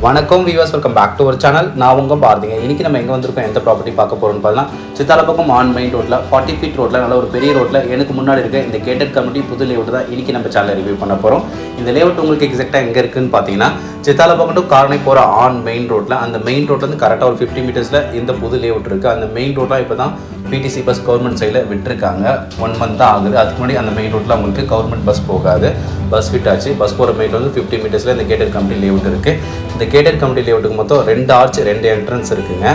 வணக்கம் viewers, welcome back to our channel. நான் உங்கள் பாரதிங்க. இன்றைக்கி நம்ம எங்கே வந்திருக்கோம், எந்த ப்ராப்பர்ட்டி பார்க்க போகிறோம்னு பார்த்தீங்கன்னா சித்தாலப்பக்கம் ஆன் மெயின் ரோட்டில் 40 ஃபீட் ரோட்டில் நல்ல ஒரு பெரிய ரோட்டில் எனக்கு முன்னாடி இருக்க இந்த கேட்டட் கம்யூனிட்டி புது லேஅவுட் தான் இன்றைக்கி நம்ம சேனலில் ரிவ்யூ பண்ண போகிறோம். இந்த லேஅவுட் உங்களுக்கு எக்ஸாக்டாக எங்கே இருக்குதுன்னு பார்த்தீங்கன்னா சித்தாலப்பக்கம் டு காரணை போகிற ஆன் மெயின் ரோட்டில், அந்த மெயின் ரோட்லேருந்து கரெக்டாக ஒரு 50 மீட்டர்ஸில் இந்த புது லேஅவுட் இருக்குது. அந்த மெயின் ரோட்டாக இப்போ தான் பிடிசி பஸ் கவர்மெண்ட் சைடில் விட்டுருக்காங்க. 1 மந்த் தான் ஆகுது. அதுக்கு முன்னாடி அந்த மெயின் ரோட்டில் உங்களுக்கு கவர்மெண்ட் பஸ் போகாது. பஸ் விட்டாச்சு. பஸ் போகிற மெயின் ரோடு 50 மீட்டர்ஸில் இந்த கேட்டட் கம்யூனிட்டி லேஅவுட் இருக்குது. இந்த கேட்டட் கம்யூனிட்டி லேஅவுட்டுக்கு மொத்தம் 2 ஆர்ச் 2 என்ட்ரன்ஸ் இருக்குங்க.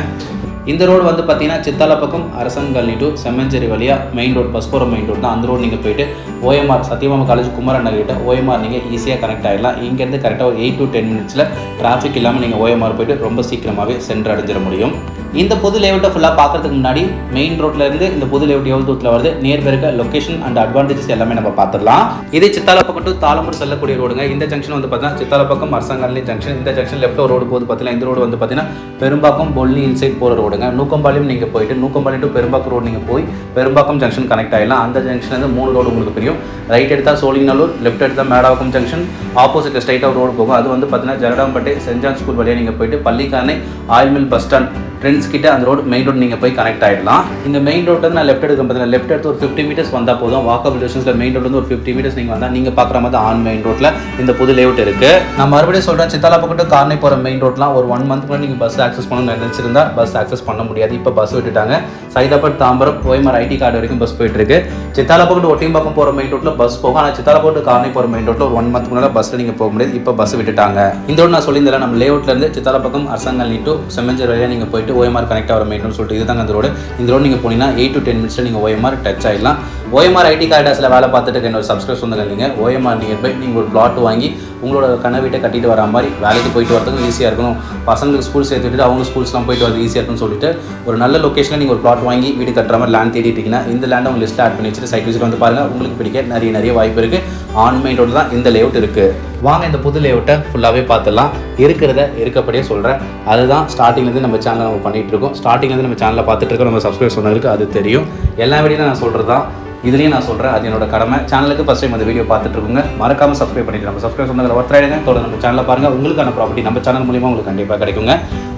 இந்த ரோடு வந்து பார்த்தீங்கன்னா சித்தாலப்பக்கம் அரசன் காலனி டு செம்மஞ்சேரி வழியாக மெயின் ரோடு பஸ் போகிற மெயின் ரோடு தான். அந்த ரோடு நீங்கள் போயிட்டு ஓஎம்ஆர் சத்யபாமா காலேஜ் குமரன் நகர்கிட்ட ஓஎம்ஆர் நீங்கள் ஈஸியாக கனெக்ட் ஆகிடலாம். இங்கேருந்து கரெக்டாக ஒரு 8 to 10 மினிட்ஸில் டிராஃபிக் இல்லாமல் நீங்கள் ஓஎம்ஆர் போய்ட்டு ரொம்ப சீக்கிரமாகவே சென்று அடைஞ்சிட முடியும். இந்த புது லேஅவுட்டை ஃபுல்லாக பார்க்குறதுக்கு முன்னாடி மெயின் ரோட்லேருந்து இந்த புது லேஅவுட் எவ்வளோ தூரத்தில் வருது, நேர் இருக்க லொக்கேஷன் அண்ட் அட்வான்டேஜஸ் எல்லாமே நம்ம பார்த்துடலாம். இது சித்தாலப்பக்கம் டு தாளம்பூர் செல்லக்கூடிய ரோடுங்க. இந்த ஜங்ஷன் வந்து பார்த்தீங்கன்னா சித்தாலப்பக்கம் அரசங்காலி ஜங்ஷன். இந்த ஜங்ஷன் லெஃப்ட் ரோடு போது பார்த்தீங்கன்னா இந்த ரோடு வந்து பார்த்தீங்கன்னா பெரும்பாக்கம் பொல்லி இன்சைட் போகிற ரோடுங்க. நூக்கம்பாளையம் நீங்கள் போயிட்டு நூக்கம்பாளையம் டு பெரும்பாக்கம் ரோடு நீங்கள் போய் பெரும்பாக்கம் ஜங்ஷன் கனெக்ட் ஆகிடலாம். அந்த ஜங்ஷன்லேருந்து 3 ரோடு உங்களுக்கு தெரியும். ரைட் எடுத்தால் சோழிங்கநல்லூர், லெஃப்ட் எடுத்தால் மேடாவக்கம் ஜங்ஷன், ஆப்போசிட் ஸ்ட்ரைட்டாக ரோடு போகும். அது வந்து பார்த்தீங்கன்னா ஜெரடாம்பேட்டை சென்ட் ஜான் ஸ்கூல் வழியாக நீங்கள் போயிட்டு Pallikaranai oil mill bus stand friends கிட்ட அந்த ரோடு மெயின் ரோடு நீங்கள் போய் கனெக்ட் ஆகிடலாம். இந்த மெயின் ரோட்டில் நான் லெஃப்ட் எடுக்க பார்த்தீங்கன்னா லெஃப்ட் எடுத்து ஒரு 50 மீட்டர்ஸ் வந்தால் போதும். வாக்கபிள் டிஸ்டன்ஸில் மெயின் ரோடு வந்து ஒரு 50 மீட்டர்ஸ் நீங்கள் வந்தால் நீங்கள் பார்க்குற மாதிரி ஆன் மெயின் ரோட்டில் இந்த புது லேஅவுட் இருக்குது. நான் மறுபடியும் சொல்கிறேன், சித்தாலப்பக்கம் டு காரணை போகிற மெயின் ரோட்லாம் ஒரு 1 மந்த் நீங்கள் பஸ் ஆக்சஸ் பண்ணணும்னு நினச்சிருந்தா பஸ் ஆக்சஸ் பண்ண முடியாது. இப்போ பஸ் விட்டுட்டாங்க. சைதாபாத் தாம்பரம் ஓஎம்ஆர் ஐடி கார்டு வரைக்கும் பஸ் போயிட்டுருக்கு. சித்தாலப்பக்கம் டு ஒட்டியம்பாக்கம் போகிற மெயின் ரோட்டில் பஸ் போகும். ஆனால் சித்தாலப்பக்கம் டு காரணை போகிற மெயின் ரோட்டில் ஒரு 1 மந்த் முன்னாடி பஸ்ஸில் நீங்கள் போக முடியாது. இப்போ பஸ் விட்டுட்டாங்க. இந்த ரோடு நான் சொல்லியிருந்தேன், நம்ம லேஅவுட்லேருந்து சித்தாலப்பக்கம் அரசங்காலி டு செம்மஞ்சேரி வழியாக நீங்கள் போயிட்டு ஓஎம்ஆர் கனெக்ட் ஆகிற மெயின் ரோடு சொல்லிட்டு இதுதாங்க அந்த ரோடு. இந்த ரோடு நீங்கள் போனீங்கன்னா 8 to 10 மினிட்ஸில் நீங்கள் ஓஎம்ஆர் டச் ஆகிடலாம். ஓஎம்ஆர் ஐடி கார்டாஸில் வேலை பார்த்துட்டு என்னோட சப்ஸ்கிரைப் சொந்தங்கள் நீங்கள் ஓஎம்ஆர் நியர்பை நீங்கள் ஒரு பிளாட் வாங்கி உங்களோட கண்ணை வீட்டை கட்டிட்டு வர மாதிரி வேலைக்கு போயிட்டு வரதுக்கும் ஈஸியாக இருக்கணும். பசங்களுக்கு ஸ்கூல் சேர்த்து விட்டுட்டு அவங்க ஸ்கூல்ஸ்லாம் போயிட்டு வரது ஈஸியாக இருக்குன்னு சொல்லிட்டு ஒரு நல்ல லொக்கேஷனில் நீங்கள் ஒரு பிளாட் வாங்கி வீடு கட்டுற மாதிரி லேண்ட் தேடிட்டீங்கன்னா இந்த லேண்டை உங்கள் லிஸ்ட்டில் ஆட் பண்ணி வச்சுட்டு சைட் விசிட் வந்து பாருங்கள். உங்களுக்கு பிடிக்க நிறைய வாய்ப்பு இருக்குது. ஆன் மெயின் ரோடு தான் இந்த லேஅவுட் இருக்குது. வாங்க இந்த புது லேஅவுட்டை ஃபுல்லாகவே பார்த்துடலாம். இருக்கிறத இருக்கப்படியே சொல்கிறேன். அதுதான் ஸ்டார்டிங்லேருந்து நம்ம சேனலில் நம்ம பண்ணிகிட்டு இருக்கோம். ஸ்டார்டிங்லேருந்து நம்ம சேனலில் பார்த்துட்டு இருக்கோம். நம்ம சப்ஸ்கிரைப் சொன்னதுக்கு அது தெரியும். எல்லா வீடியோவும் நான் சொல்கிறது தான், இதுலேயும் நான் சொல்கிறேன். அது என்னோட கடமை. சேனலுக்கு ஃபஸ்ட் டைம் அந்த வீடியோ பார்த்துட்டு இருக்கோங்க, மறக்காமல் சப்ஸ்கிரைப் பண்ணிட்டு நம்ம சப்ஸ்கிரைப் சொன்னதில் ஒருத்தராயிடுங்க. தொடர்ந்து நம்ம சேனலில் பாருங்கள். உங்களுக்கான ப்ராப்பர்ட்டி நம்ம சேனல் மூலியமாக உங்களுக்கு கண்டிப்பாக கிடைக்குங்க.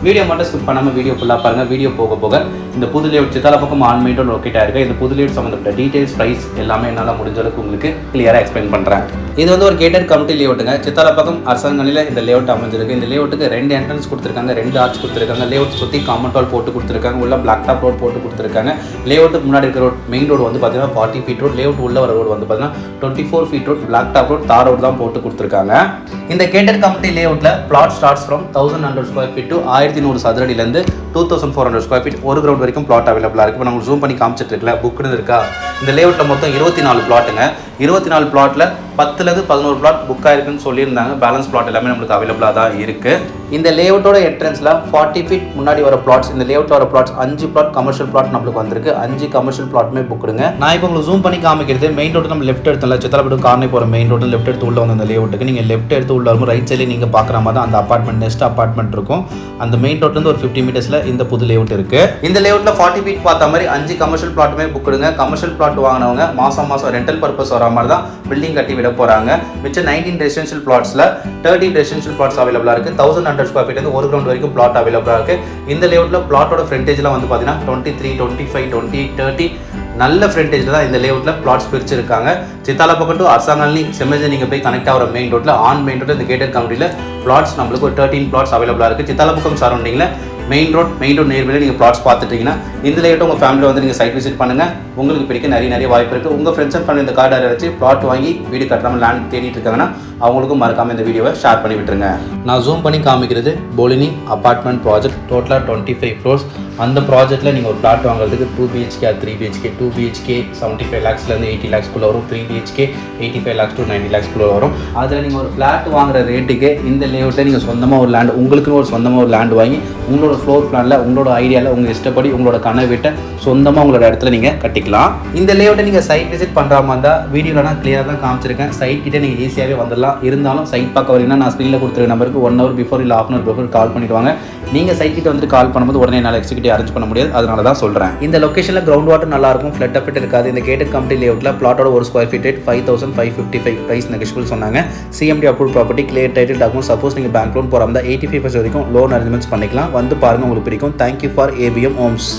வீடியோ மட்டும் ஸ்கிப் பண்ணாமல் வீடியோ ஃபுல்லாக பாருங்கள். வீடியோ போக போக இந்த புது layout Sithalapakkam on main road locate ஆகிருக்கு. இந்த புது லேஅவுட் சம்மந்தப்பட்ட டீடைல்ஸ், ப்ரைஸ் எல்லாமே என்னால் முடிஞ்ச அளவுக்கு உங்களுக்கு கிளியராக எக்ஸ்பிளைன் பண்ணுறேன். இது வந்து ஒரு கேட்டட் கம்யூனிட்டி லேஅவுட்டுங்க. சித்தாலப்பக்கம் அரசங்காலியில் இந்த லேஅவுட் அமைஞ்சிருக்கு. இந்த லேஅவுட்டுக்கு 2 என்ட்ரன்ஸ் கொடுத்துருக்காங்க, 2 ஆர்ச் கொடுத்துருக்காங்க. லேஅவுட் சுற்றி காம்பவுண்ட் வால் போட்டு கொடுத்துருக்காங்க. உள்ள பிளாக் டாப் ரோடு போட்டு கொடுத்துருக்காங்க. லேஅவுட்டுக்கு முன்னாடி இருக்கிற ரோட் மெயின் ரோடு வந்து பார்த்தீங்கன்னா 40 ஃபீட் ரோட். லேஅவுட் உள்ள வர ரோடு வந்து பார்த்தீங்கன்னா 24 feet road. Black top road, தார் ரோடு தான் போட்டு கொடுத்துருக்காங்க. இந்த கேட்டட் கம்யூனிட்டி லேஅவுட்டில் plot starts from 1100 square feet to 1100 சதுரடியிலேருந்து 2400 ஸ்கொயர் ஃபீட் ஒரு கிரவுண்ட் வரைக்கும் பிளாட் அவைலபிளாக இருக்குது. இப்போ நம்ம ஜூம் பண்ணி காமிச்சிட்டு இருக்கல புக்குன்னு இருக்கா. இந்த லேஅவுட்டில் மொத்தம் 24 பிளாட்டுங்க. 24 பிளாட்டில் 10லேருந்து 11 பிளாட் புக் ஆயிருக்குன்னு சொல்லியிருந்தாங்க. பேலன்ஸ் பிளாட் எல்லாமே நம்மளுக்கு அவைலபிளாக தான் இருக்குது. இந்த லேஅவுட்டோட என்ட்ரன்ஸில் 40 ஃபீட் முன்னாடி வர பிளாட்ஸ், இந்த லேஅவுட்டில் வர பிளாட்ஸ் 5 பிளாட் கமர்ஷியல் பிளாட் நம்மளுக்கு வந்திருக்கு. 5 கமர்ஷியல் பிளாட்டுமே புக்குடுங்க. நான் இப்போ உங்களுக்கு ஜூம் பண்ணி காமிக்கிறது மெயின் ரோடு. நம்ம லெஃப்ட் எடுத்துல சித்தாலப்பக்கம் காரணை போகிற மெயின் ரோடு லெஃப்ட் எடுத்து உள்ள வந்து அந்த லேஅவுட்டுக்கு நீங்கள் லெஃப்ட் எடுத்து உள்ள வரும். ரைட் சைடில் நீங்கள் பார்க்குற மாதிரி தான் அந்த அப்பார்ட்மெண்ட் நெக்ஸ்ட் அப்பார்ட்மெண்ட் இருக்கும். அந்த மெயின் ரோட்லேருந்து ஒரு 50 மீட்டர்ஸில் இந்த புது லேஅவுட் இருக்குது. இந்த லேஅவுட்டில் 40 ஃபீட் பார்த்த மாதிரி 5 கமர்ஷியல் பிளாட்டுமே புக்குடுங்க. கமர்ஷியல் பிளாட் வாங்கினவங்க மாதம் ரெண்டல் பர்பஸ் வர மாதிரி தான் பில்டிங் கட்டி விட போகிறாங்க. மிச்சம் 19 ரெசிடென்ஷியல் பிளாட்ஸில் 13 ரெசிடென்ஷியல் பிளாட்ஸ் அவைலபிளாக இருக்குது. 1100 ஸ்கொயர் ஃபீட் வந்து ஒரு கிரவுண்ட் வரைக்கும் பிளாட் அவைலபிளாக இருக்குது. இந்த லேஅவுட்டில் பிளாட்டோட ஃப்ரண்டேஜ்லாம் வந்து பார்த்தீங்கன்னா 23, 25, 28, 30 நல்ல ஃப்ரண்டேஜில் தான் இந்த லேஅவுட்டில் பிளாட்ஸ் பிரிச்சிருக்காங்க. சித்தாலப்பக்கம் டு அரசங்காலி செம்மஞ்சேரி நீங்கள் போய் கனெக்ட் ஆகிற மெயின் ரோட்டில் ஆன் மெயின் ரோட்டில் இந்த கேட்டட் கம்யூனிட்டியில் பிளாட்ஸ் நம்மளுக்கு ஒரு 13 பிளாட்ஸ் அவைலபிளாக இருக்குது. சித்தாலப்பக்கம் சரௌண்டிங்கில் மெயின் ரோட் நேர்மையில் நீங்கள் பிளாட்ஸ் பார்த்துட்டீங்கன்னா இந்த லேஅவுட் உங்கள் ஃபேமிலியில் வந்து நீங்கள் சைட் விசிட் பண்ணுங்கள். உங்களுக்கு பிடிக்க நிறைய வாய்ப்பு இருக்குது. உங்கள் ஃப்ரெண்ட்ஸ் அண்ட் ஃபேமிலி இந்த கார்டு வச்சு பிளாட் வாங்கி வீடு கட்டுறாமல் லேண்ட் தேடிட்டு இருக்காங்கன்னா அவங்களுக்கும் மறக்காமல் இந்த வீடியோவை ஷேர் பண்ணி விட்டுருங்க. நான் ஜூம் பண்ணி காமிக்கிறது போலினி அப்பார்ட்மெண்ட் ப்ராஜெக்ட். டோட்டலாக 25 ஃப்ளோர்ஸ். அந்த ப்ராஜெக்ட்டில் நீங்கள் ஒரு ஃப்ளாட் வாங்குறதுக்கு 2 BHK 3 BHK 2 BHK 75 lakhsலேருந்து 80 lakhsக்குள்ளே வரும். 3 BHK 85 lakhs to 90 lakhsக்குள்ளே வரும். அதில் நீங்கள் ஒரு ஃப்ளாட் வாங்குற ரேட்டுக்கு இந்த லேஅவுட்டில் நீங்கள் சொந்தமாக ஒரு லேண்ட் உங்களுக்குன்னு ஒரு சொந்தமாக ஒரு லேண்ட் வாங்கி உங்களோட ஃப்ளோர் பிளானில் உங்களோட ஐடியாவில் உங்கள் இஷ்டப்படி உங்களோட கனவு வீட்டை சொந்தமாக உங்களோட இடத்துல நீங்கள் கட்டிக்கலாம். பண்ணிக்கலாம். இந்த லேஅவுட்டை நீங்கள் சைட் விசிட் பண்ணுற மாதிரி இருந்தால் வீடியோவில் நான் கிளியராக தான் காமிச்சிருக்கேன். சைட் கிட்டே நீங்கள் ஈஸியாகவே வந்துடலாம். இருந்தாலும் சைட் பார்க்க வரீங்கன்னா நான் ஸ்க்ரீனில் கொடுத்துருக்க நம்பருக்கு 1 hour பிஃபோர் இல்லை ½ hour பிஃபோர் கால் பண்ணிவிடுவாங்க. நீங்கள் சைட் கிட்ட வந்துட்டு கால் பண்ணும்போது உடனே என்னால் எக்ஸிக்யூட்டிவ் அரேஞ்ச் பண்ண முடியாது. அதனால தான் சொல்கிறேன். இந்த லொக்கேஷனில் கிரவுண்ட் வாட்டர் நல்லாயிருக்கும், ஃப்ளட் அஃபெக்ட் இருக்காது. இந்த கேட்டட் கம்யூனிட்டி லேஅவுட்டில் பிளாட்டோட 1 square feet rate 5,555 price negotiable சொன்னாங்க. CMD approve property, clear title document. Suppose நீங்கள் பேங்க் லோன் போகிற 85% வரைக்கும் லோன் அரேஞ்ச்மெண்ட்ஸ் பண்ணிக்கலாம். வந்து பாருங்கள், உங்களுக்கு பிடிக்கும். Thank you for APM Holmes.